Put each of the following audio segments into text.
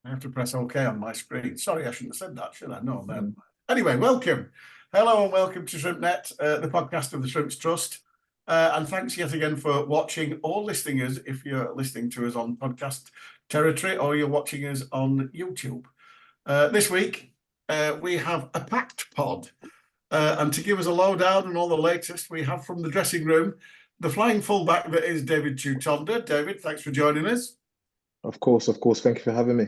I have to press OK on my screen. Sorry, I shouldn't have said that, should I? No, no. Anyway, welcome. Hello and welcome to ShrimpNet, the podcast of the Shrimps Trust. And thanks yet again for watching or listening us if you're listening to us on podcast territory or you're watching us on YouTube. This week, we have a packed pod. And to give us a lowdown and all the latest, we have from the dressing room, the flying fullback that is David Tutonda. David, thanks for joining us. Of course. Thank you for having me.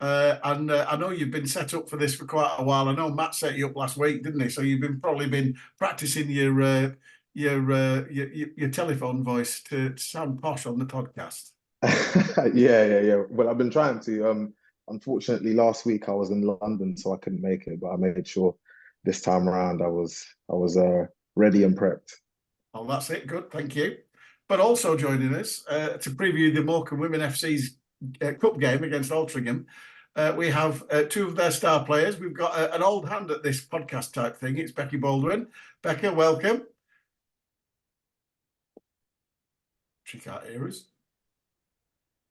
And I know you've been set up for this for quite a while. I know Matt set you up last week, didn't he? So you've probably been practicing your telephone voice to sound posh on the podcast. Yeah. Well, I've been trying to. Unfortunately, last week I was in London, so I couldn't make it. But I made sure this time around I was ready and prepped. Oh, that's it. Good, thank you. But also joining us to preview the Morecambe Women FC's Cup game against Altrincham. We have two of their star players. We've got an old hand at this podcast type thing. It's Becca Baldwin. Becca, welcome. She can't hear us.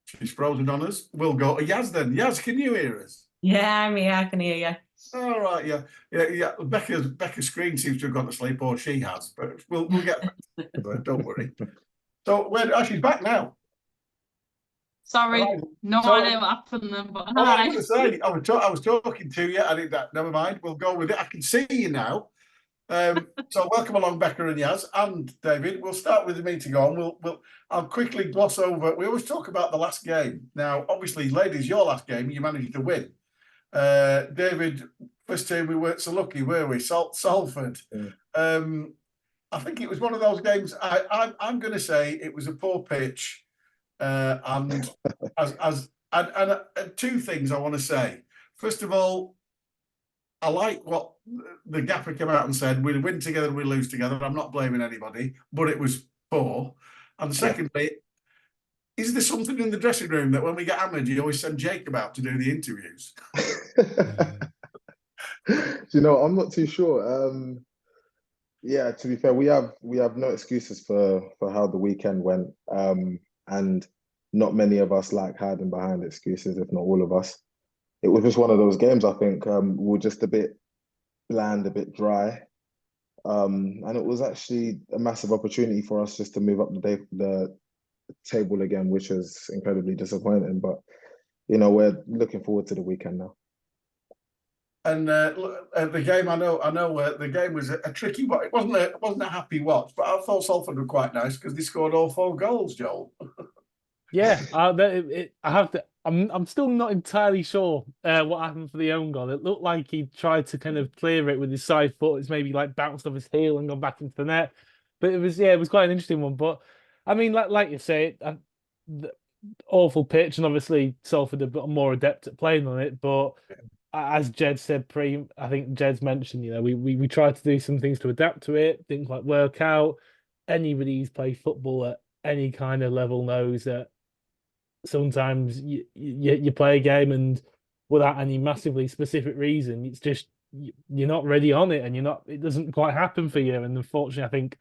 She's frozen on us. We'll go to Yas then. Yas, can you hear us? Yeah, I'm here. I can hear you. All right, yeah. Becca's screen seems to have gone to sleep, or she has, but we'll get back to it, don't worry. So she's back now. Sorry, no idea what happened then. But hi. I was going to say, I was talking to you. I think that never mind. We'll go with it. I can see you now. So welcome along, Becca and Yas and David. We'll start with the meeting on. I'll quickly gloss over. We always talk about the last game. Now, obviously, ladies, your last game, you managed to win. David, first time we weren't so lucky, were we? Salford. Yeah. I think it was one of those games. I'm going to say it was a poor pitch. And two things I want to say. First of all, I like what the gaffer came out and said. We win together, we lose together. I'm not blaming anybody, but it was poor. And secondly, is there something in the dressing room that when we get hammered, you always send Jacob out to do the interviews? You know, I'm not too sure. Yeah, to be fair, we have no excuses for how the weekend went. And not many of us like hiding behind excuses, if not all of us. It was just one of those games, I think. We were just a bit bland, a bit dry. And it was actually a massive opportunity for us just to move up the table again, which is incredibly disappointing. But, you know, we're looking forward to the weekend now. And the game, I know, the game was a tricky one. It wasn't a happy watch, but I thought Salford were quite nice because they scored all 4 goals, Joel. Yeah, I have to. I'm still not entirely sure what happened for the own goal. It looked like he tried to kind of clear it with his side foot. It's maybe like bounced off his heel and gone back into the net. But it was quite an interesting one. But I mean, like you say, the awful pitch, and obviously Salford are more adept at playing on it. But as Jed said, I think Jed's mentioned, you know, we tried to do some things to adapt to it. Didn't quite work out. Anybody who's played football at any kind of level knows that sometimes you play a game and without any massively specific reason, it's just you're not ready on it, and it doesn't quite happen for you. And unfortunately, I think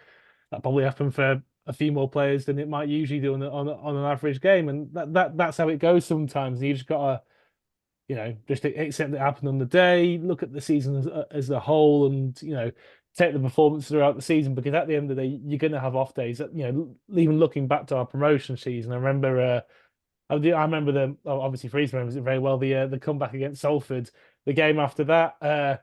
that probably happened for a few more players than it might usually do on an average game, and that's how it goes sometimes. You just gotta, you know, just accept it happened on the day, look at the season as a whole, and, you know, take the performance throughout the season, because at the end of the day, you're going to have off days. You know, even looking back to our promotion season, I remember obviously Freez remembers it very well, the comeback against Salford. The game after that, I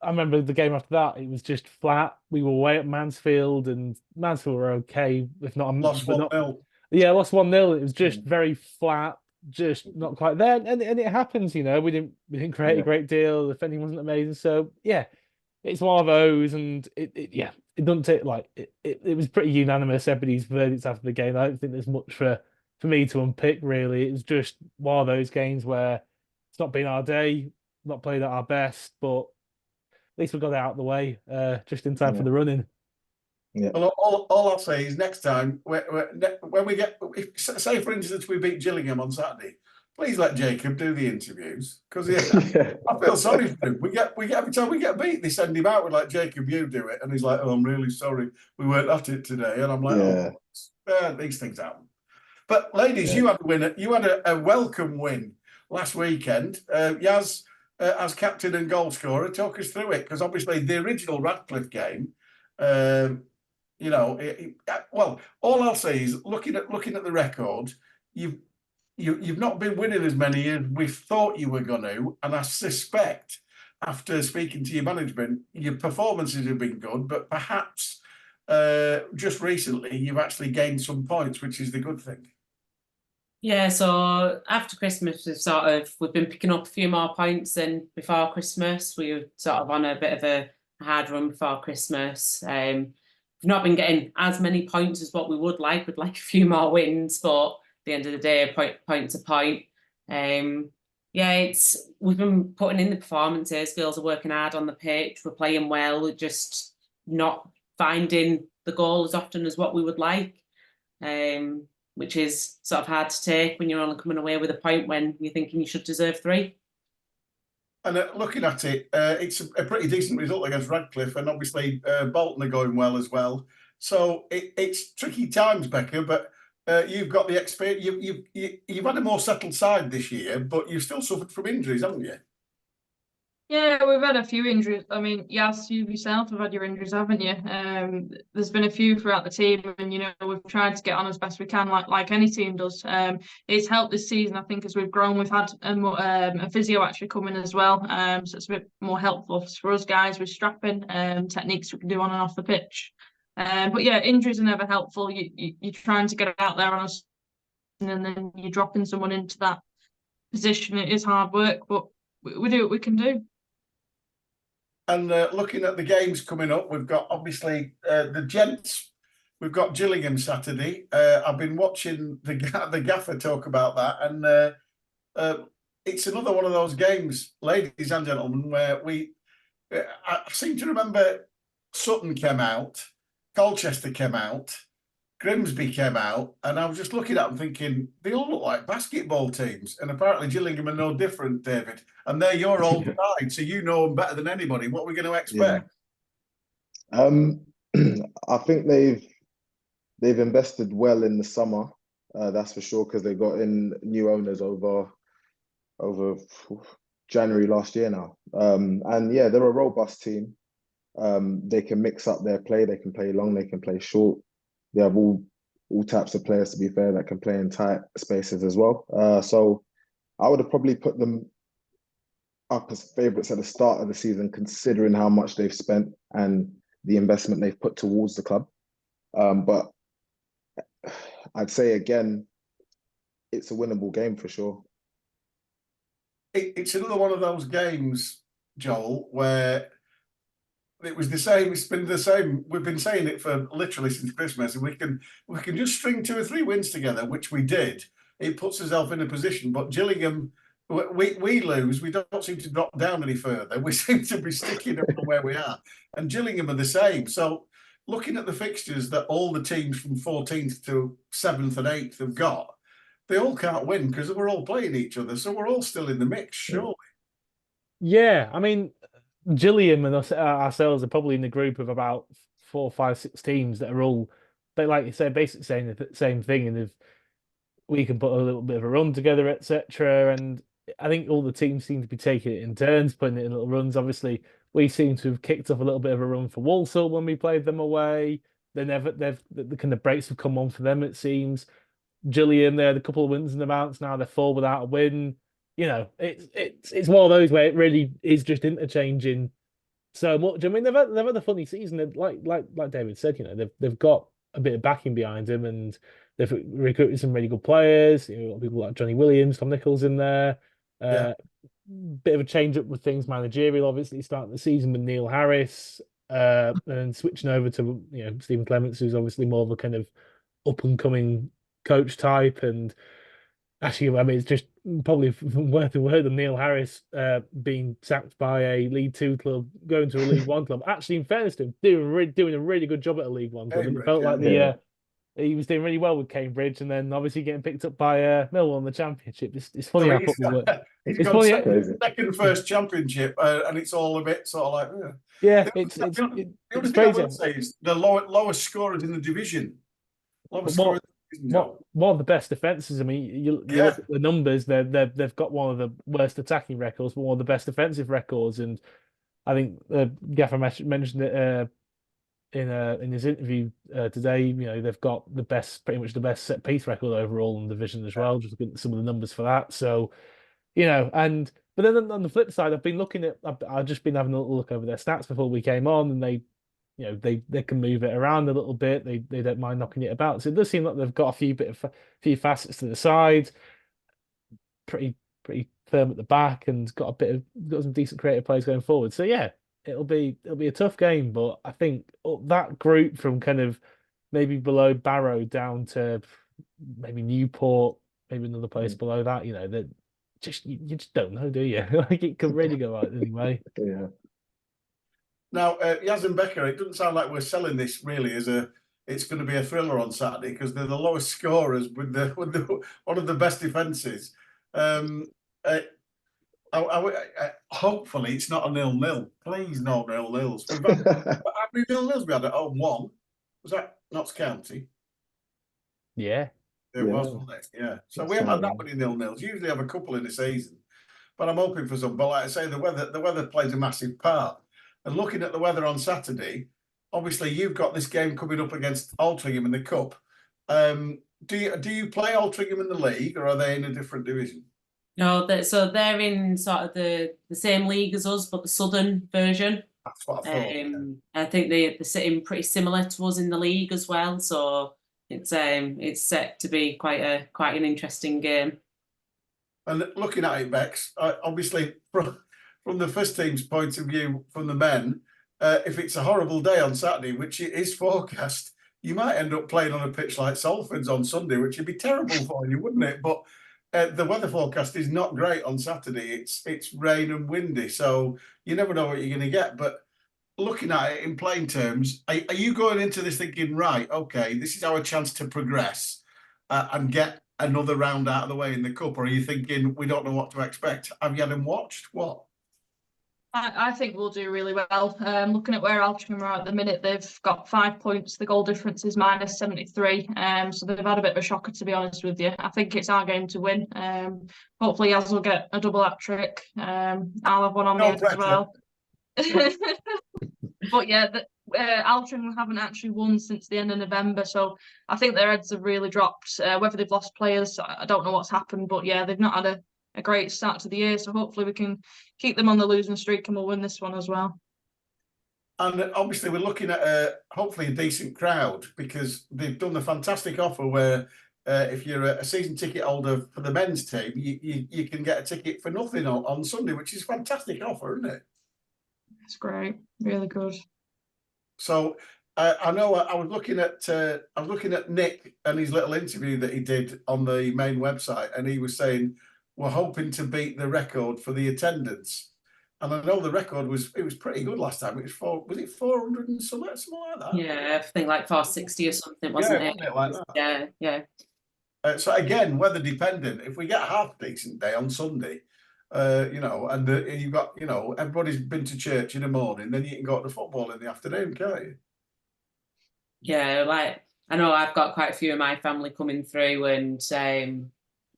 remember the game after that, it was just flat. We were away at Mansfield, and Mansfield were okay, if not... Lost 1-0. Yeah, lost 1-0. It was just very flat, just not quite there. And it happens, you know. We didn't create a great deal. The defending wasn't amazing. So, yeah, it's one of those, and it doesn't take, like, it was pretty unanimous, everybody's verdicts after the game. I don't think there's much for me to unpick, really. It was just one of those games where it's not been our day, not played at our best, but at least we got it out of the way just in time for the run-in. Yeah. Well, all I'll say is next time, when we get, say for instance, we beat Gillingham on Saturday, please let Jacob do the interviews, because I feel sorry for him. We get every time we get beat, they send him out with like, Jacob, you do it, and he's like, oh, I'm really sorry, we weren't at it today, and I'm like, these things happen. But ladies, you had a welcome win. last weekend. Yas, as captain and goal scorer, talk us through it, because obviously the original Radcliffe game, you know, well, all I'll say is looking at the record, you've not been winning as many as we thought you were going to, and I suspect after speaking to your management, your performances have been good, but perhaps just recently you've actually gained some points, which is the good thing. Yeah, so after Christmas, we've been picking up a few more points than before Christmas. We were sort of on a bit of a hard run before Christmas. We've not been getting as many points as what we would like. We'd like a few more wins, but at the end of the day, point to point. Yeah, we've been putting in the performances. Girls are working hard on the pitch. We're playing well. We're just not finding the goal as often as what we would like. Which is sort of hard to take when you're only coming away with a point when you're thinking you should deserve 3. And looking at it, it's a pretty decent result against Radcliffe, and obviously Bolton are going well as well. So it's tricky times, Becca, but you've got the experience. You've had a more settled side this year, but you've still suffered from injuries, haven't you? Yeah, we've had a few injuries. I mean, yes, you yourself have had your injuries, haven't you? There's been a few throughout the team, and we've tried to get on as best we can, like any team does. It's helped this season, I think, as we've grown. We've had a physio actually come in as well, so it's a bit more helpful for us guys with strapping techniques we can do on and off the pitch. But yeah, injuries are never helpful. You're trying to get it out there on us, and then you're dropping someone into that position. It is hard work, but we do what we can do. And looking at the games coming up, we've got obviously the gents. We've got Gillingham Saturday. I've been watching the gaffer talk about that, and it's another one of those games, ladies and gentlemen, where I seem to remember Sutton came out, Colchester came out, Grimsby came out, and I was just looking at them thinking, they all look like basketball teams. And apparently Gillingham are no different, David. And they're your old side, so you know them better than anybody. What are we going to expect? Yeah. I think they've invested well in the summer, that's for sure, because they got in new owners over January last year now. And yeah, they're a robust team. They can mix up their play. They can play long, they can play short. They have all types of players, to be fair, that can play in tight spaces as well. So I would have probably put them up as favourites at the start of the season, considering how much they've spent and the investment they've put towards the club. But I'd say, again, it's a winnable game for sure. It's another one of those games, Joel, where it was the same. It's been the same. We've been saying it for literally since Christmas, and we can just string 2 or 3 wins together, which we did. It puts us in a position. But Gillingham, we lose. We don't seem to drop down any further. We seem to be sticking up where we are, and Gillingham are the same. So, looking at the fixtures that all the teams from 14th to 7th and 8th have got, they all can't win because we're all playing each other. So we're all still in the mix, surely. Yeah, I mean, Gilliam and us ourselves are probably in the group of about 4, 5, 6 teams that are all, but like you said, basically saying the same thing, and if we can put a little bit of a run together, etc. And I think all the teams seem to be taking it in turns, putting it in little runs. Obviously, we seem to have kicked off a little bit of a run for Walsall when we played them away. The kind of breaks have come on for them, it seems. Gilliam, they had a couple of wins in the bounce. Now they're 4 without a win. It's one of those where it really is just interchanging so much. I mean, they've had a funny season. Like David said, they've got a bit of backing behind them, and they've recruited some really good players. People like Johnny Williams, Tom Nichols in there. Bit of a change up with things managerial, obviously starting the season with Neil Harris, and switching over to Stephen Clements, who's obviously more of a kind of up and coming coach type. And actually, I mean, it's just probably worth a word on Neil Harris being sacked by a League 2 club, going to a League 1 club. Actually, in fairness to him, doing a really good job at a League 1 club. And it felt like he was doing really well with Cambridge, and then obviously getting picked up by Millwall in the Championship. It's funny how football works. It's funny. Second first Championship, and it's all a bit sort of like. Yeah, it's crazy. I would say is the lowest scorers in the division. Lowest scorers in one of the best defenses. I mean, you look at the numbers; they've got one of the worst attacking records, but one of the best defensive records. And I think Gaffer mentioned it in his interview today. You know, they've got pretty much the best set piece record overall in the division as well. Just looking at some of the numbers for that. So, you know, but then on the flip side, I've just been having a little look over their stats before we came on, and they can move it around a little bit. They don't mind knocking it about. So it does seem like they've got a few facets to the side, pretty firm at the back, and got some decent creative plays going forward. So yeah, it'll be a tough game, but I think that group from kind of maybe below Barrow down to maybe Newport, maybe another place below that, you know, that you just don't know, do you? Like it could really go out anyway. Yeah. Now, Yasmin, Becca, it doesn't sound like we're selling this really as it's going to be a thriller on Saturday because they're the lowest scorers with one of the best defences. Hopefully it's not a 0-0. Please, no 0-0s. We've had, how many 0-0s we had at home? One. Was that Notts County? Yeah. It was, wasn't it? Yeah. So we haven't had that many 0-0s. Usually have a couple in a season. But I'm hoping for some. But like I say, the weather plays a massive part. And looking at the weather on Saturday, obviously you've got this game coming up against Altrincham in the Cup. Do you play Altrincham in the league, or are they in a different division? No, so they're in sort of the same league as us, but the southern version. That's what I thought. I think they're sitting pretty similar to us in the league as well. So it's set to be quite an interesting game. And looking at it, Bex, obviously from the first team's point of view, from the men, if it's a horrible day on Saturday, which it is forecast, you might end up playing on a pitch like Salford's on Sunday, which would be terrible for you, wouldn't it? But the weather forecast is not great on Saturday. It's rain and windy, so you never know what you're going to get. But looking at it in plain terms, are you going into this thinking, right, okay, this is our chance to progress and get another round out of the way in the Cup? Or are you thinking, we don't know what to expect? Have you had them watched? What? I think we'll do really well. Looking at where Altrincham are at the minute, they've got 5 points. The goal difference is -73. So they've had a bit of a shocker, to be honest with you. I think it's our game to win. Hopefully, Yaz will get a double hat trick. I'll have one on me as well. But yeah, Altrincham haven't actually won since the end of November, so I think their heads have really dropped. Whether they've lost players, I don't know what's happened, but yeah, they've not had a great start to the year, so hopefully we can keep them on the losing streak and we'll win this one as well. And obviously we're looking at hopefully a decent crowd, because they've done the fantastic offer where if you're a season ticket holder for the men's team, you can get a ticket for nothing on Sunday, which is a fantastic offer, isn't it? It's great, really good. So I know I was looking at Nick and his little interview that he did on the main website, and he was saying we're hoping to beat the record for the attendance. And I know the record was pretty good last time. It was 400 and something like that? Yeah, I think like 460 or something, wasn't it? Wasn't it like that? Yeah. So again, weather dependent. If we get a half decent day on Sunday, and you've got, everybody's been to church in the morning, then you can go to football in the afternoon, can't you? Yeah, like I know I've got quite a few of my family coming through, and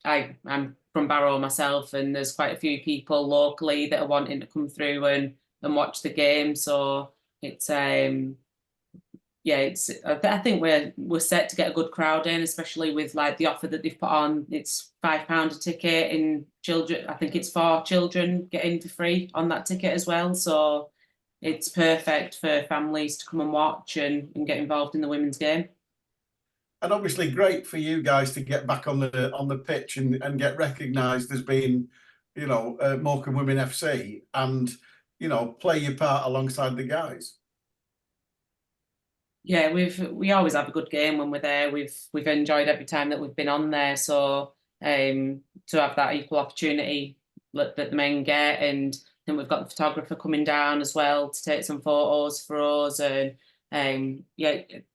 I'm from Barrow myself, and there's quite a few people locally that are wanting to come through and watch the game. So it's I think we're set to get a good crowd in, especially with like the offer that they've put on. It's £5 a ticket, and children, I think it's 4 children get in for free on that ticket as well. So it's perfect for families to come and watch and get involved in the women's game. And obviously great for you guys to get back on the pitch and get recognised as being, Morecambe Women FC, and, play your part alongside the guys. Yeah, we always have a good game when we're there. We've enjoyed every time that we've been on there. So to have that equal opportunity that the men get, and then we've got the photographer coming down as well to take some photos for us, and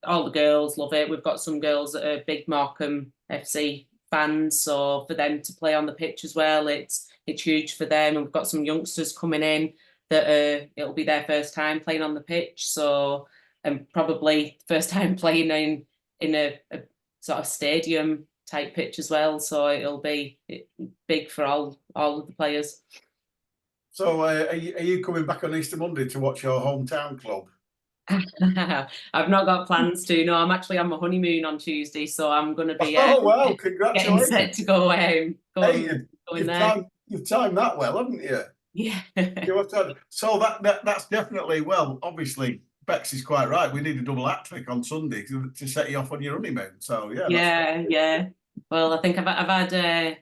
all the girls love it. We've got some girls that are big Morecambe FC fans, so for them to play on the pitch as well, it's huge for them. And we've got some youngsters coming in that it'll be their first time playing on the pitch, so and probably first time playing in a sort of stadium type pitch as well, so it'll be big for all of the players. So are you coming back on Easter Monday to watch your hometown club? I've not got plans to. No, I'm actually on my honeymoon on Tuesday, so I'm going to be Oh wow! getting Congratulations. set to go Hey, in there. you've timed that well, haven't you? Yeah. So that's definitely, well, obviously Bex is quite right. We need a double hat trick on Sunday to set you off on your honeymoon. So yeah, Yeah. Well, I think I've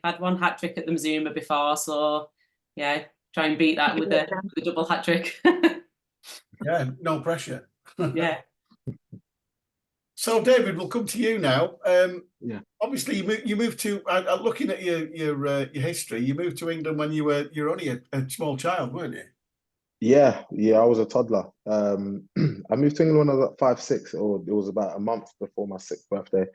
had one hat trick at the Mazuma before, so yeah, try and beat that with the double hat trick. Yeah, no pressure. Yeah. So David, we'll come to you now. Yeah. Obviously, you moved to. Looking at your history, you moved to England when you were only a small child, weren't you? Yeah, I was a toddler. I moved to England when I was at 5'6", or it was about a month before my 6th birthday,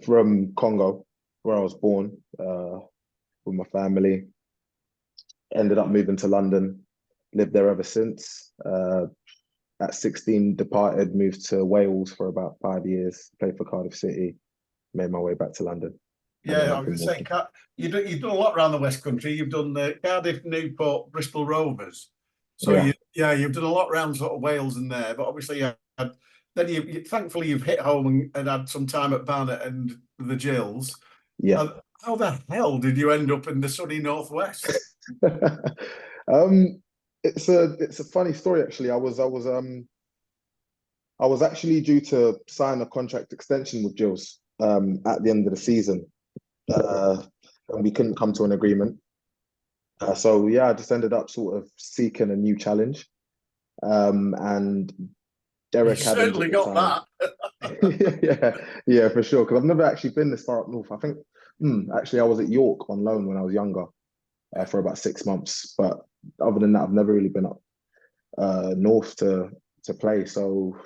from Congo, where I was born, with my family. Ended up moving to London, lived there ever since. At 16, departed, moved to Wales for about 5 years, played for Cardiff City, made my way back to London. Yeah, I was going to say, you've done a lot around the West Country. You've done Cardiff, Newport, Bristol Rovers. So you've done a lot around sort of Wales and there. But obviously, then thankfully you've hit home and had some time at Barnet and the Gills. Yeah. How the hell did you end up in the sunny Northwest? It's a funny story actually. I was actually due to sign a contract extension with Gills at the end of the season, and we couldn't come to an agreement. So yeah, I just ended up sort of seeking a new challenge. And Derek you certainly got that. yeah, for sure. Because I've never actually been this far up north. I think actually I was at York on loan when I was younger for about 6 months. But other than that, I've never really been up north to play. So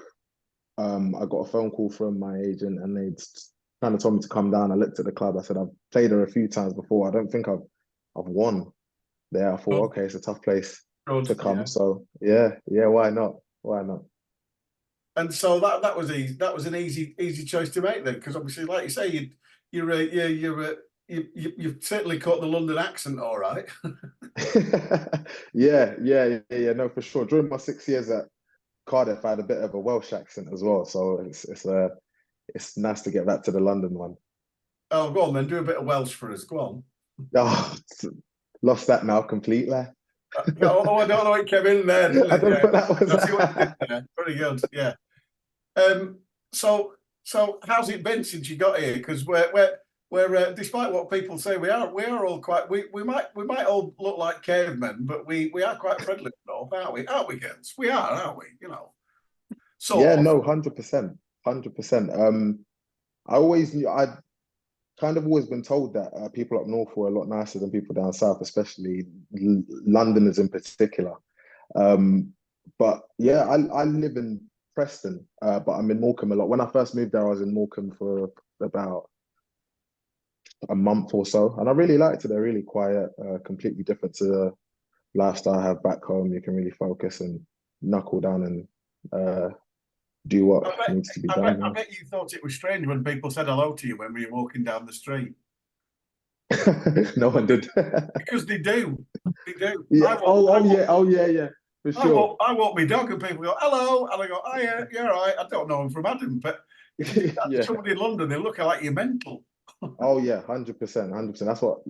I got a phone call from my agent, and they kind of told me to come down. I looked at the club. I said, I've played there a few times before. I don't think I've won there. I thought, okay, it's a tough place to come. Yeah. So yeah, why not? And so that was easy. That was an easy choice to make then, because obviously, like you say, you've certainly caught the London accent, all right. yeah. No, for sure. During my 6 years at Cardiff, I had a bit of a Welsh accent as well, so it's nice to get back to the London one. Oh, go on then, do a bit of Welsh for us. Go on. Oh, lost that now completely. I don't know. It came in there. I don't know that was. That's what you did there. Very good. Yeah. So how's it been since you got here? Because we're despite what people say, we are all quite. We might all look like cavemen, but we are quite friendly enough, aren't we? Aren't we, kids? We are, aren't we? You know. So yeah, no, 100%. I always knew. I'd kind of always been told that people up north were a lot nicer than people down south, especially Londoners in particular. But yeah, I live in Preston, but I'm in Morecambe a lot. When I first moved there, I was in Morecambe for about a month or so, and I really liked it. They're really quiet, completely different to the lifestyle I have back home. You can really focus and knuckle down and do what needs to be done. I bet you thought it was strange when people said hello to you when we were walking down the street. No one did. Because they do. Yeah. Oh yeah. For sure. I walk my dog and people go, hello. And I go, oh yeah, you're right. I don't know him from Adam, but if you do somebody in London, they look like you're mental. Oh yeah, 100%. That's what,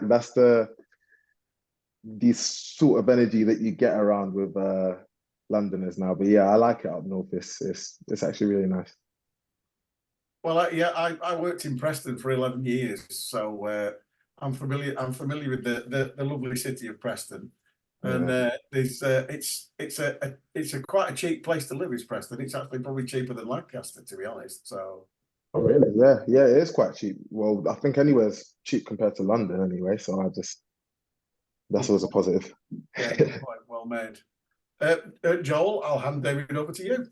that's the sort of energy that you get around with Londoners now. But yeah, I like it up north. It's actually really nice. Well, I worked in Preston for 11 years, so I'm familiar with the lovely city of Preston, and it's quite a cheap place to live. Is Preston? It's actually probably cheaper than Lancaster, to be honest. So. Oh really? Yeah, it is quite cheap. Well, I think anywhere's cheap compared to London anyway. So that's always a positive. Yeah, quite well made. Joel, I'll hand David over to you.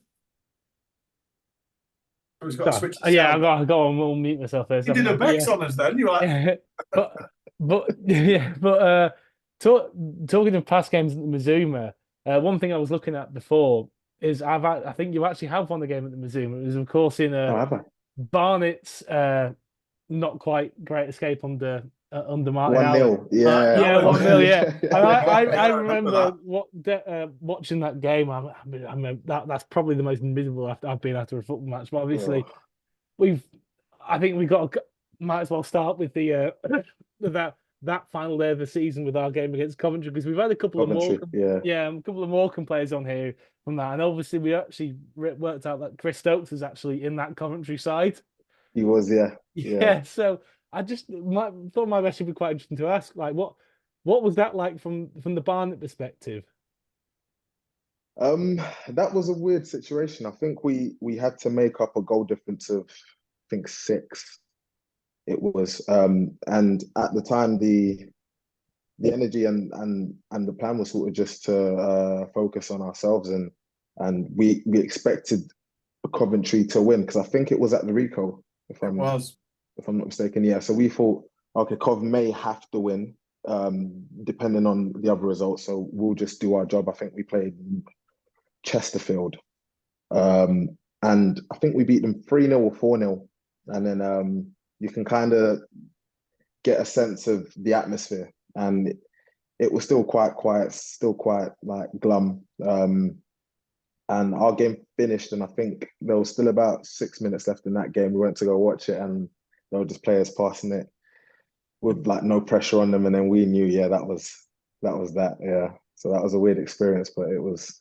Who's got to switch? Yeah, I've got to go and we'll mute myself there. You did a Bex on us then. You're like, but talking of past games at the Mazuma, one thing I was looking at before is I think you actually have won the game at the Mazuma. It was of course in Barnett's not quite great escape under Martin 1-0. Yeah. yeah, 1-0, yeah. And I I remember remember watching that game. I mean, that's probably the most miserable I've been after a football match. But obviously, I think might as well start with the that final day of the season with our game against Coventry, because we've had a couple of more, Coventry, yeah. a couple of Morecambe players on here from that, and obviously we actually worked out that Chris Stokes was actually in that Coventry side. He was, yeah. Yeah, so I just thought my best would be quite interesting to ask, like, what was that like from the Barnet perspective? That was a weird situation. I think we had to make up a goal difference of, I think, 6. It was, and at the time the energy and the plan was sort of just to focus on ourselves, and we expected Coventry to win, because I think it was at the Rico, if I'm not mistaken. Yeah, so we thought, okay, Cov may have to win, depending on the other results. So we'll just do our job. I think we played Chesterfield, and I think we beat them 3-0 or 4-0, and then you can kind of get a sense of the atmosphere, and it was still quite quiet, still quite like glum. And our game finished, and I think there was still about 6 minutes left in that game. We went to go watch it, and there were just players passing it with like no pressure on them, and then we knew, yeah, that was that. Yeah, so that was a weird experience, but it was,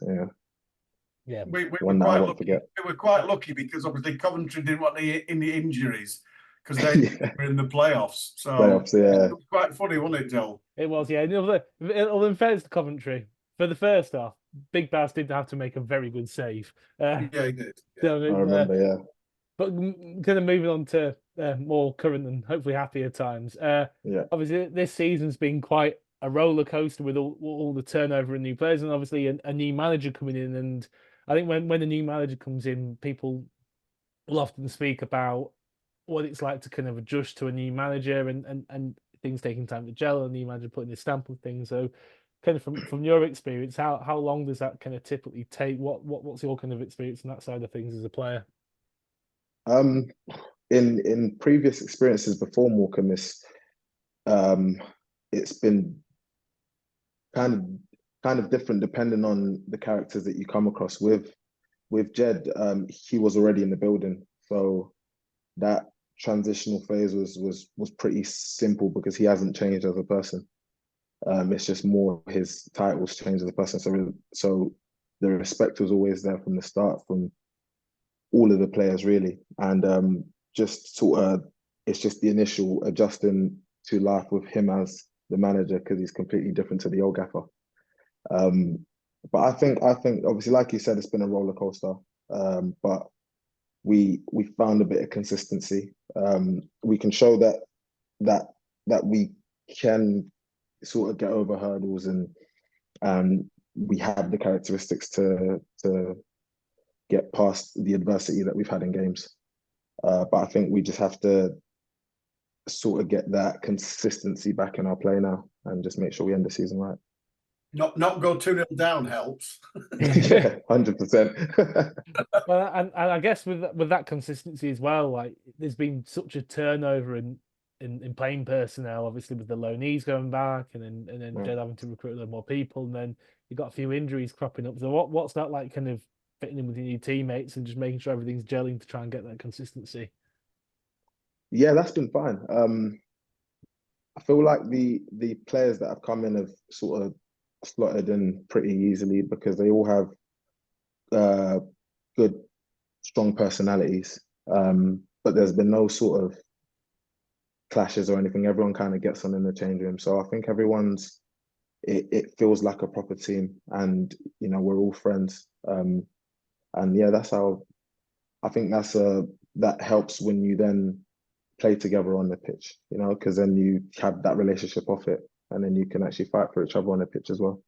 Yeah, we were one that I quite won't lucky. forget. We were quite lucky because obviously Coventry didn't want any injuries, because they were in the playoffs. So yeah. it was quite funny, wasn't it, Joel? it was. Yeah, although in fairness to Coventry, for the first half, Big Bass did have to make a very good save. Yeah, he did. So, I remember, yeah. But kind of moving on to more current and hopefully happier times. Yeah. Obviously, this season's been quite a roller coaster with all the turnover and new players, and obviously a new manager coming in. And I think when a new manager comes in, people will often speak about what it's like to kind of adjust to a new manager, and things taking time to gel, and the new manager putting his stamp on things. So, kind of from your experience, how long does that kind of typically take? What's your kind of experience on that side of things as a player? In previous experiences before Morecambe, it's been kind of different depending on the characters that you come across. With Jed, he was already in the building, so that transitional phase was pretty simple because he hasn't changed as a person. It's just more his titles changed as a person. So the respect was always there from the start, from all of the players really, and just sort of, it's just the initial adjusting to life with him as the manager, because he's completely different to the old gaffer. But I think obviously, like you said, it's been a roller coaster, but we found a bit of consistency. We can show that we can sort of get over hurdles, and we have the characteristics to get past the adversity that we've had in games. But I think we just have to sort of get that consistency back in our play now, and just make sure we end the season right. Not go 2-0 down helps. Yeah, 100%. Well, and I guess with that consistency as well, like there's been such a turnover in playing personnel, obviously with the loanees going back, and then Jed having to recruit a little more people, and then you've got a few injuries cropping up. So what's that like, kind of fitting in with your new teammates and just making sure everything's gelling to try and get that consistency? Yeah, that's been fine. I feel like the players that have come in have sort of slotted in pretty easily, because they all have good, strong personalities. But there's been no sort of clashes or anything. Everyone kind of gets on in the change room. So I think it feels like a proper team, and we're all friends. And yeah, that's how I think that helps when you then play together on the pitch, because then you have that relationship off it, and then you can actually fight for each other on the pitch as well.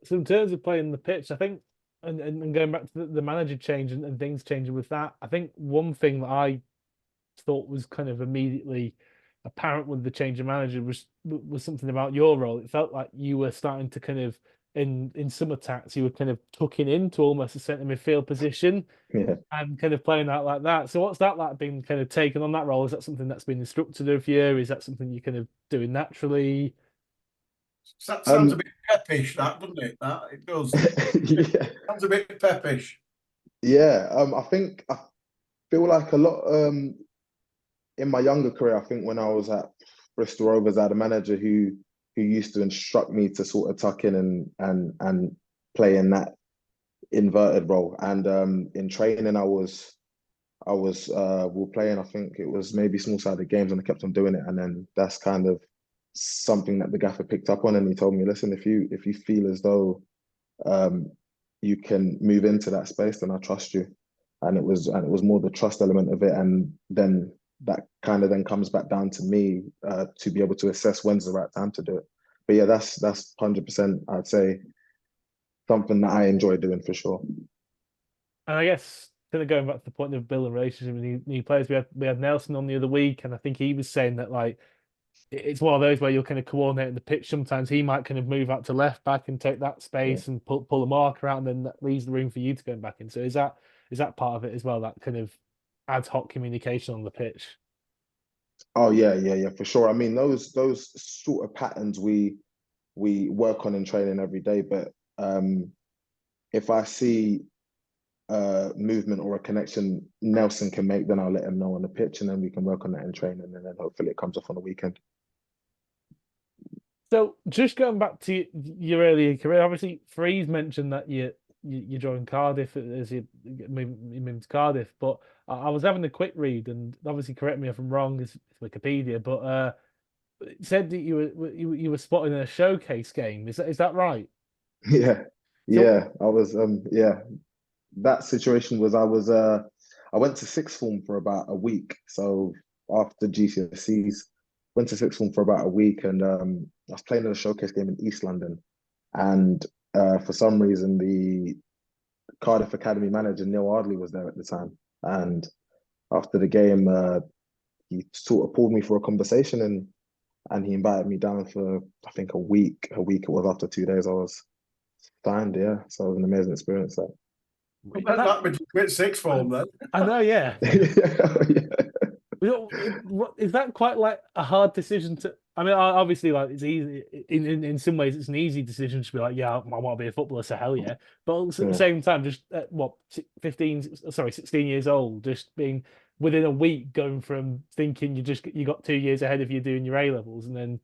So in terms of playing the pitch, I think, and going back to the manager change and things changing with that, I think one thing that I thought was kind of immediately apparent with the change of manager was something about your role. It felt like you were starting to kind of in some attacks you were kind of tucking into almost a centre midfield position Yeah. and kind of playing out like that. So what's that like been kind of taken on that role? Is that something that's been instructed of you? Is that something you're kind of doing naturally? That sounds a bit peppish, that, doesn't it? That it does. Yeah. Sounds a bit peppish. Yeah. I feel like a lot in my younger career, I think when I was at Bristol Rovers, I had a manager who used to instruct me to sort of tuck in and play in that inverted role. And in training, we were playing, I think it was maybe small-sided games, and I kept on doing it. And then that's kind of something that the gaffer picked up on, and he told me, listen, if you feel as though you can move into that space, then I trust you. And it was more the trust element of it, and then that kind of then comes back down to me to be able to assess when's the right time to do it. But yeah, that's 100%, I'd say, something that I enjoy doing for sure. And I guess kind of going back to the point of building relationship with new players, we had Nelson on the other week, and I think he was saying that like it's one of those where you're kind of coordinating the pitch. Sometimes he might kind of move out to left back and take that space and pull a marker out, and then that leaves the room for you to go back in. So is that part of it as well? That kind of ad hoc communication on the pitch. Oh yeah, for sure. I mean, those sort of patterns we work on in training every day. But if I see movement or a connection Nelson can make, then I'll let him know on the pitch, and then we can work on that in training, and then hopefully it comes off on the weekend. So just going back to your earlier career, obviously Freeze mentioned that you joined Cardiff as you moved to Cardiff, but I was having a quick read, and obviously correct me if I'm wrong, it's Wikipedia, but it said that you were spotted in a showcase game. Is that right? Yeah, yeah. I was yeah. That situation was I went to sixth form for about a week. So after GCSEs, went to sixth form for about a week, and I was playing in a showcase game in East London, and for some reason the Cardiff Academy manager Neil Ardley was there at the time, and after the game, he sort of pulled me for a conversation, and he invited me down for I think a week. A week it was. After 2 days, I was signed. Yeah, so it was an amazing experience. That. That would quit sixth form then. I know, yeah. Is that quite like a hard decision to? I mean, obviously, like it's easy in some ways. It's an easy decision to be like, yeah, I want to be a footballer, so hell yeah. But at the same time, just 16 years old, just being within a week, going from thinking you got 2 years ahead of you doing your A levels, and then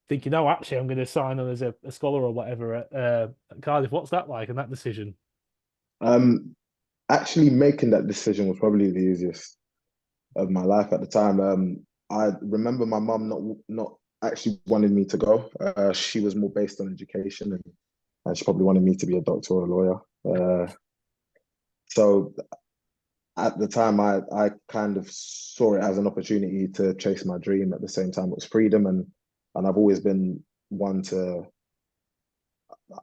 thinking, oh, actually, I'm going to sign on as a scholar or whatever at Cardiff. What's that like, and that decision? Actually making that decision was probably the easiest of my life at the time. I remember my mum not actually wanted me to go. She was more based on education, and she probably wanted me to be a doctor or a lawyer. So at the time, I kind of saw it as an opportunity to chase my dream. At the same time, it was freedom, and I've always been one to.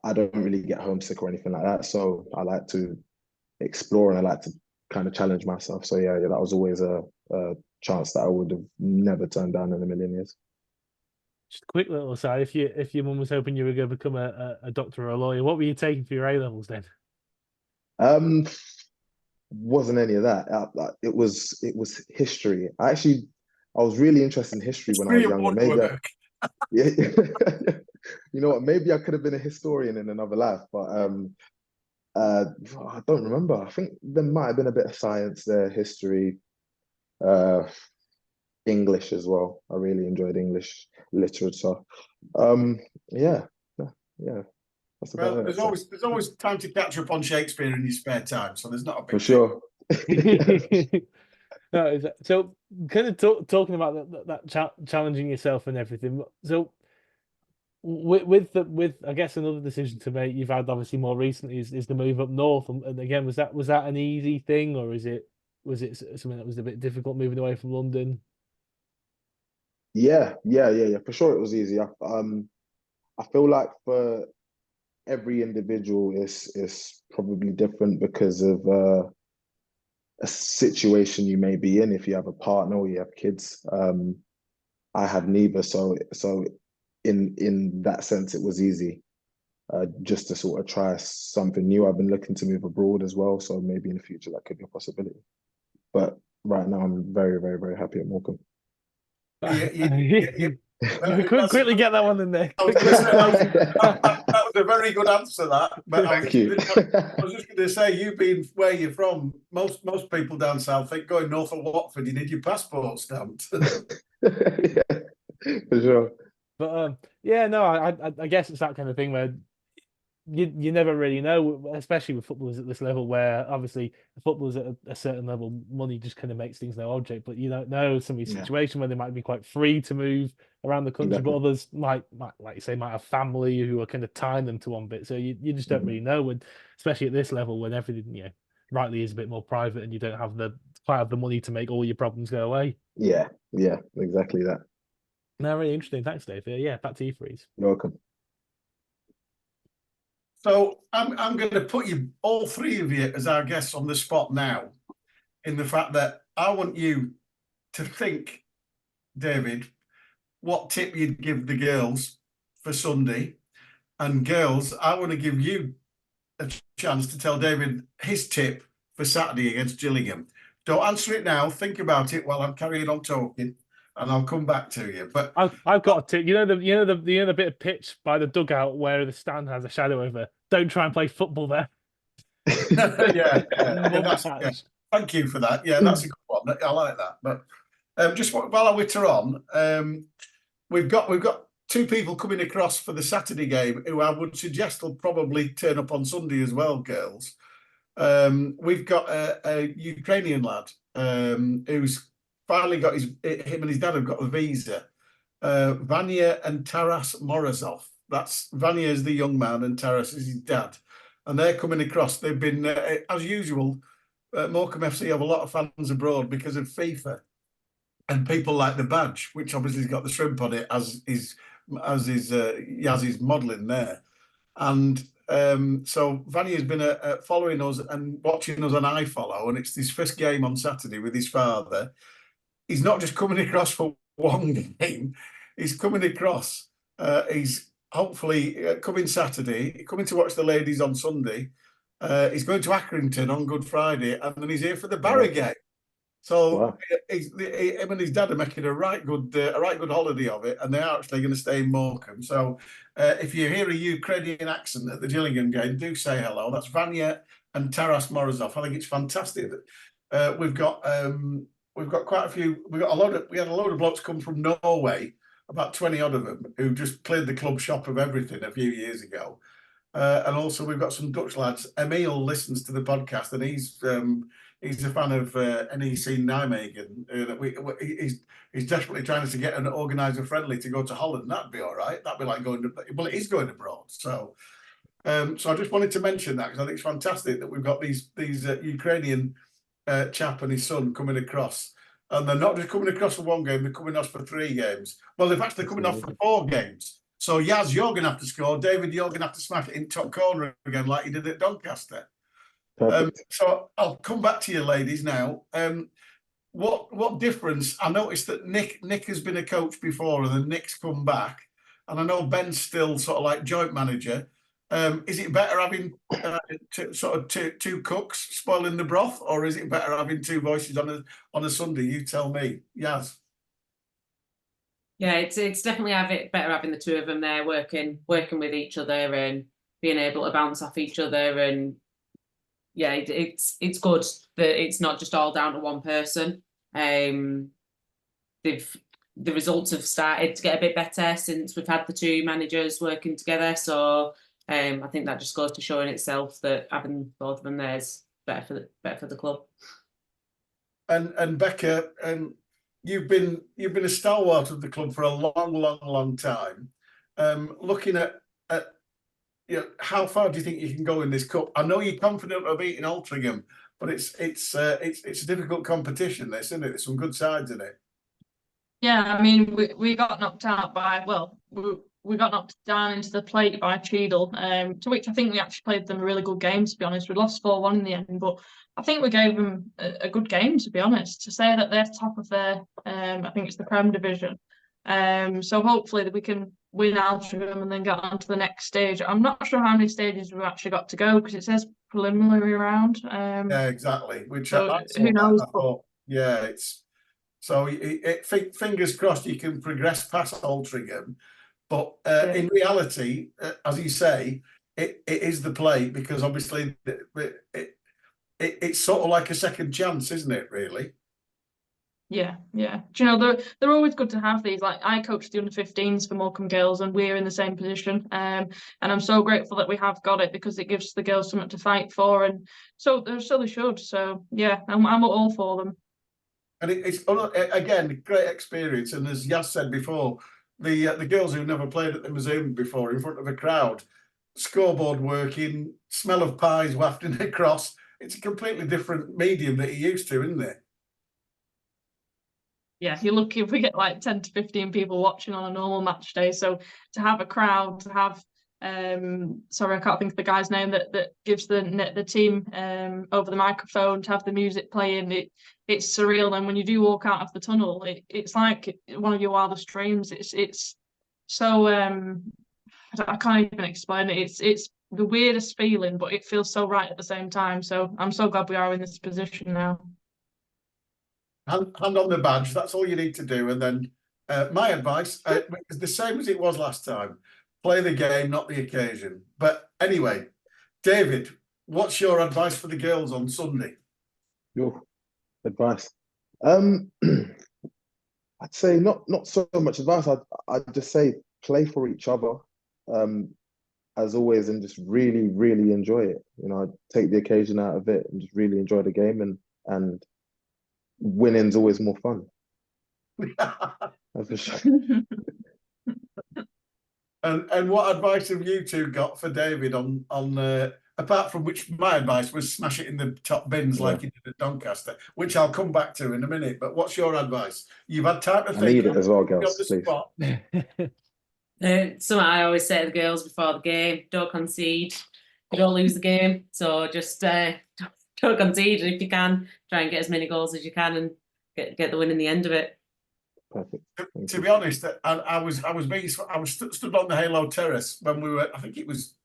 I don't really get homesick or anything like that, so I like to explore, and I like to kind of challenge myself. So yeah, that was always a chance that I would have never turned down in a million years. Just a quick little aside, if your mum was hoping you were going to become a doctor or a lawyer, what were you taking for your A levels then? Wasn't any of that. It was history. I was really interested in history when I was younger. Maybe yeah, you know what? Maybe I could have been a historian in another life, but I don't remember. I think there might have been a bit of science there, history, English as well. I really enjoyed English literature. Yeah. That's about Well, it. there's always time to catch up on Shakespeare in your spare time, so there's not a big For sure. No, so kind of talking about that challenging yourself and everything. So with I guess another decision to make you've had obviously more recently is the move up north, and again was that an easy thing, or was it something that was a bit difficult moving away from London? Yeah. For sure, it was easy. I feel like for every individual is probably different because of a situation you may be in. If you have a partner or you have kids, I had neither, so in that sense it was easy. just to sort of try something new. I've been looking to move abroad as well, so maybe in the future that could be a possibility. But right now, I'm very, very, very happy at Morecambe. Quickly get that one in there. I was gonna say, that was a very good answer, that. But Thank you. I was just going to say, you being where you're from, most people down south think going north of Watford, you need your passport stamped. Yeah, for sure. But yeah, no, I guess it's that kind of thing where you never really know, especially with footballers at this level, where obviously footballers at a certain level, money just kind of makes things no object. But you don't know somebody's situation where they might be quite free to move around the country, but others might, like you say, might have family who are kind of tying them to one bit. So you just don't really know, and especially at this level when everything rightly is a bit more private and you don't have quite have the money to make all your problems go away. Yeah, exactly that. No, really interesting. Thanks, Dave. Yeah, back to you, Freeze. You're welcome. So I'm going to put you, all three of you, as our guests on the spot now, in the fact that I want you to think, David, what tip you'd give the girls for Sunday. And girls, I want to give you a chance to tell David his tip for Saturday against Gillingham. Don't answer it now. Think about it while I'm carrying on talking, and I'll come back to you. But I've got a tip. You know the bit of pitch by the dugout where the stand has a shadow over. Don't try and play football there. yeah. Thank you for that. Yeah, that's a good one. I like that. But just while I witter on, we've got two people coming across for the Saturday game who I would suggest will probably turn up on Sunday as well, girls. We've got a Ukrainian lad who's finally got him and his dad have got a visa. Vanya and Taras Morozov. That's Vanya is the young man and Taras is his dad. And they're coming across. They've been, as usual, Morecambe FC have a lot of fans abroad because of FIFA. And people like the badge, which obviously has got the shrimp on it, as is Yaz's modelling there. And so Vanya's been following us and watching us on iFollow, and it's his first game on Saturday with his father. He's not just coming across for one game, he's coming across. He's hopefully coming Saturday, coming to watch the ladies on Sunday. He's going to Accrington on Good Friday, and then he's here for the Barra game. So him and his dad are making a right good holiday of it, and they're actually going to stay in Morecambe. So if you hear a Ukrainian accent at the Gillingham game, do say hello. That's Vanya and Taras Morozov. I think it's fantastic that we've got quite a few. We had a load of blokes come from Norway, about 20 odd of them, who just cleared the club shop of everything a few years ago. And also we've got some Dutch lads. Emil listens to the podcast, and he's a fan of NEC Nijmegen. He's desperately trying to get an organiser friendly to go to Holland. That'd be all right. That'd be like going to, well, it is going abroad. So I just wanted to mention that because I think it's fantastic that we've got these Ukrainian chap and his son coming across. And they're not just coming across for one game, they're coming off for 3 games. Well, they've actually coming off for 4 games. So Yaz, you're going to have to score. David, you're going to have to smash it in top corner again like you did at Doncaster. So I'll come back to you, ladies, now. What difference? I noticed that Nick has been a coach before, and then Nick's come back, and I know Ben's still sort of like joint manager. Is it better having two cooks spoiling the broth, or is it better having 2 voices on a Sunday? You tell me, Yaz. Yeah, it's definitely better having the 2 of them there working with each other and being able to bounce off each other. And yeah, it's good that it's not just all down to one person. The results have started to get a bit better since we've had the 2 managers working together. So I think that just goes to show in itself that having both of them there is better for the club. And Becca, you've been a stalwart of the club for a long time. Looking at how far do you think you can go in this cup? I know you're confident of beating Altrincham, but it's a difficult competition. This, isn't it? There's some good sides in it. Yeah, I mean, we got knocked out by, well, we got knocked down into the plate by Cheadle, to which I think we actually played them a really good game, to be honest. We lost 4-1 in the end, but I think we gave them a good game, to be honest. To say that they're top of their, I think it's the Prem division. So hopefully that we can win Altrincham and then get on to the next stage. I'm not sure how many stages we've actually got to go because it says preliminary round. Yeah, exactly. Which So I saw who that, knows? I thought, yeah, it's so fingers crossed you can progress past Altrincham, but Yeah. in reality, as you say, it is the play because obviously it's sort of like a second chance, isn't it? Really. Yeah. Do you know they're always good to have these? Like I coach the under-15s for Morecambe Girls, and we're in the same position. And I'm so grateful that we have got it because it gives the girls something to fight for, and so they should. So yeah, I'm all for them. And it's again a great experience. And as Yas said before, the girls who've never played at the Mazuma before in front of a crowd, scoreboard working, smell of pies wafting across. It's a completely different medium that you're used to, isn't it? Yeah, you're lucky if we get like 10 to 15 people watching on a normal match day. So to have a crowd, to have sorry, I can't think of the guy's name that gives the team over the microphone, to have the music playing, it's surreal. And when you do walk out of the tunnel, it's like one of your wildest dreams. It's so I can't even explain it. It's the weirdest feeling, but it feels so right at the same time. So I'm so glad we are in this position now. Hand on the badge. That's all you need to do. And then my advice is the same as it was last time. Play the game, not the occasion. But anyway, David, what's your advice for the girls on Sunday? Your advice. I'd say not so much advice. I'd just say play for each other, as always, and just really, really enjoy it. You know, take the occasion out of it and just really enjoy the game, and winning's always more fun. That's for sure. And what advice have you two got for David on apart from which my advice was smash it in the top bins like you did at Doncaster, which I'll come back to in a minute. But what's your advice? You've had time to think. I need it as well, On girls, the please. spot. Something I always say to the girls before the game: don't concede, you don't lose the game. So just don't concede, and if you can, try and get as many goals as you can and get the win in the end of it. Perfect. To be honest, I was stood on the Halo Terrace when we were. I think it was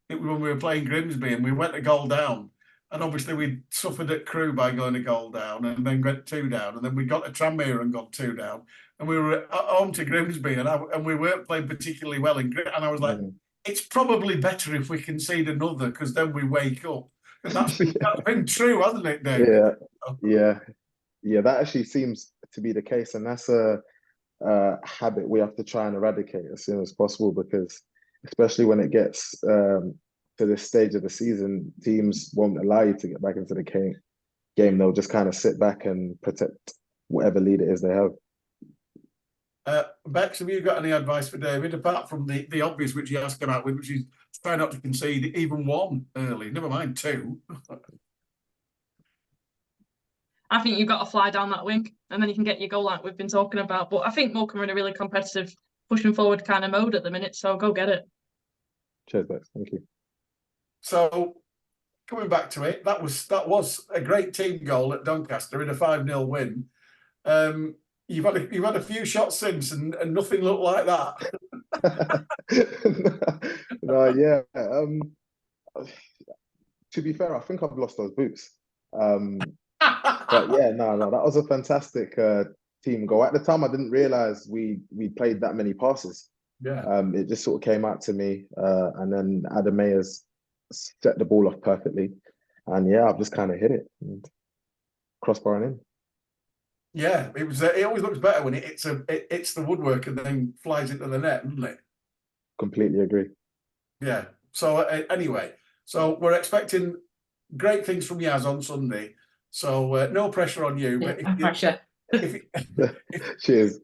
when we were playing Grimsby, and we went a goal down. And obviously we suffered at Crewe by going a goal down, and then went 2 down, and then we got to Tranmere and got 2 down, and we were at home to Grimsby, and we weren't playing particularly well in Grimsby, and I was like, it's probably better if we concede another because then we wake up, and that's been true, hasn't it, Dave? Yeah. That actually seems to be the case, and that's a habit we have to try and eradicate as soon as possible, because especially when it gets to this stage of the season, teams won't allow you to get back into the game. They'll just kind of sit back and protect whatever lead it is they have. Bex, have you got any advice for David apart from the obvious, which he asked about, which is try not to concede even 1 early, never mind 2? I think you've got to fly down that wing, and then you can get your goal like we've been talking about. But I think Morecambe are in a really competitive, pushing forward kind of mode at the minute, so go get it. Cheers, Bex. Thank you. So coming back to it, that was a great team goal at Doncaster in a 5-0 win. You've had a few shots since, and nothing looked like that. No, yeah. To be fair, I think I've lost those boots. But yeah, no, that was a fantastic team goal. At the time, I didn't realize we played that many passes. Yeah. It just sort of came out to me, and then Adam Mayers set the ball off perfectly, and yeah, I've just kind of hit it and crossbar and in. Yeah, it was. It always looks better when it's the woodwork and then flies into the net, doesn't it? Completely agree. Yeah. So anyway, so we're expecting great things from Yaz on Sunday. So no pressure on you. Yeah, But no pressure. Cheers.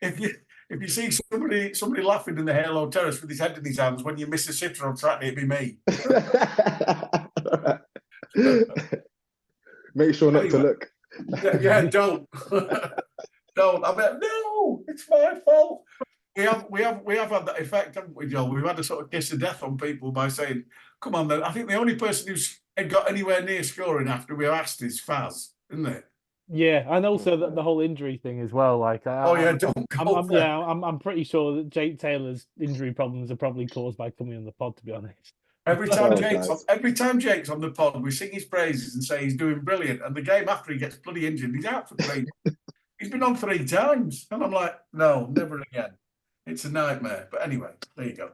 If you see somebody laughing in the Halo Terrace with his head in his hands when you miss a sitter on Saturday, it'd be me. Make sure not to look. Yeah, don't. Don't. I mean, no, it's my fault. We have had that effect, haven't we, Joel? We've had a sort of kiss of death on people by saying, "Come on." I think the only person who's got anywhere near scoring after we asked is Faz, isn't it? Yeah, and also the whole injury thing as well. Like, Oh yeah, don't go there. I'm pretty sure that Jake Taylor's injury problems are probably caused by coming on the pod. To be honest, Every time Oh, Jake's on, guys. every time Jake's on the pod, we sing his praises and say he's doing brilliant. And the game after he gets bloody injured, he's out for 3. He's been on 3 times, and I'm like, no, never again. It's a nightmare. But anyway, there you go.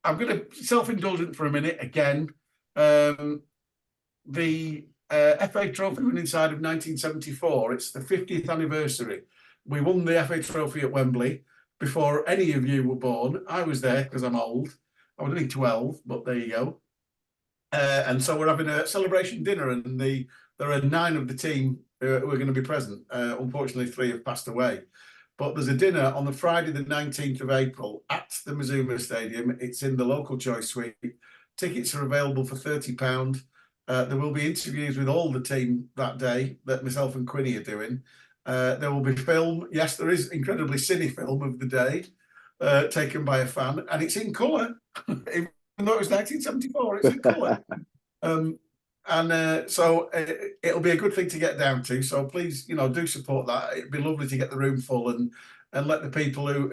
I'm going to self-indulgent for a minute again. The FA Trophy winning side of 1974. It's the 50th anniversary. We won the FA Trophy at Wembley before any of you were born. I was there because I'm old. I was only 12, but there you go. And so we're having a celebration dinner, and there are 9 of the team who are going to be present. Unfortunately, 3 have passed away. But there's a dinner on the Friday, the 19th of April at the Mazuma Stadium. It's in the local choice suite. Tickets are available for £30. There will be interviews with all the team that day that myself and Quinny are doing. There will be film. Yes, there is incredibly cine film of the day taken by a fan, and it's in colour. Even though it was 1974, it's in colour. So it'll be a good thing to get down to. So please, do support that. It'd be lovely to get the room full and let the people who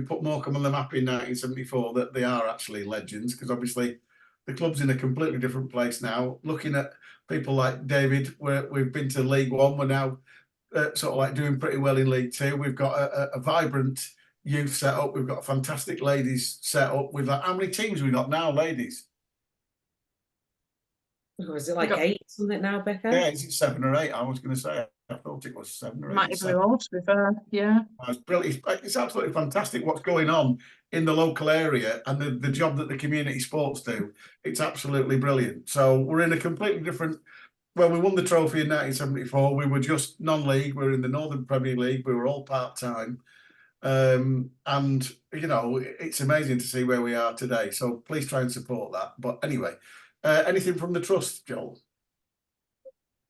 put Morecambe on the map in 1974 that they are actually legends, because obviously the club's in a completely different place now. Looking at people like David, we've been to League One. We're now sort of like doing pretty well in League Two. We've got a vibrant youth set up. We've got a fantastic ladies set up. We've got, how many teams we got now, ladies? Was it like 8 something now, Becca? Yeah, is it 7 or 8? I was going to say, I thought it was 7 or 8. Might even be more, to be fair. Yeah. It's brilliant. It's absolutely fantastic what's going on in the local area and the job that the community sports do. It's absolutely brilliant. So we're in a completely different. Well, we won the trophy in 1974. We were just non-league. We were in the Northern Premier League. We were all part-time. And, it's amazing to see where we are today. So please try and support that. But anyway, anything from the trust, Joel?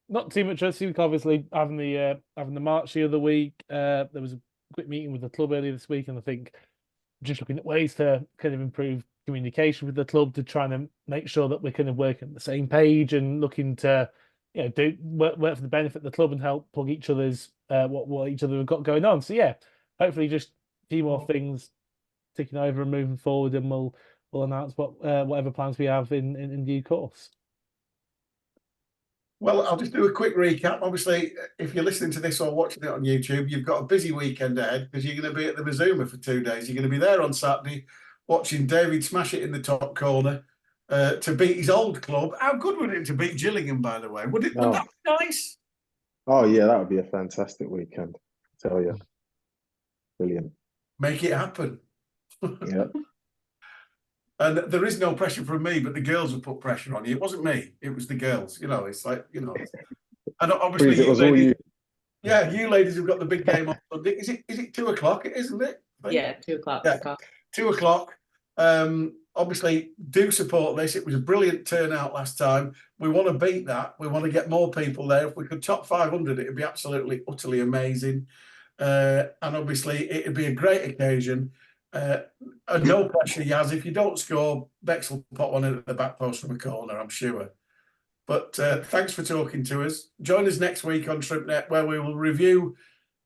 not too much. I think obviously having the march the other week. There was a quick meeting with the club earlier this week, and I think just looking at ways to kind of improve communication with the club to try and make sure that we're kind of working on the same page and looking to do work for the benefit of the club and help plug each other's what each other have got going on. So yeah, hopefully just a few more things ticking over and moving forward, and we'll announce whatever plans we have in due course. Well, I'll just do a quick recap. Obviously, if you're listening to this or watching it on YouTube, you've got a busy weekend ahead because you're going to be at the Mazuma for 2 days. You're going to be there on Saturday watching David smash it in the top corner to beat his old club. How good would it to beat Gillingham, by the way? Would that be nice? Oh, yeah, that would be a fantastic weekend, I tell you. Brilliant. Make it happen. Yeah. And there is no pressure from me, but the girls have put pressure on you. It wasn't me. It was the girls. It's like, And obviously, Freez, it was all you. Yeah, you ladies have got the big game on Sunday. Is it 2 o'clock? Isn't it? Yeah, 2 o'clock. Yeah, 2 o'clock. Obviously, do support this. It was a brilliant turnout last time. We want to beat that. We want to get more people there. If we could top 500, it'd be absolutely, utterly amazing. And obviously, it'd be a great occasion. And no pressure, Yaz. If you don't score, Bex will put one in at the back post from a corner, I'm sure. But thanks for talking to us. Join us next week on ShrimpNet, where we will review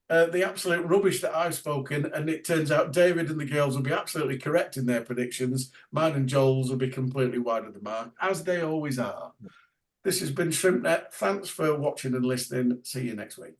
the absolute rubbish that I've spoken. And it turns out David and the girls will be absolutely correct in their predictions. Mine and Joel's will be completely wide of the mark, as they always are. This has been ShrimpNet. Thanks for watching and listening. See you next week.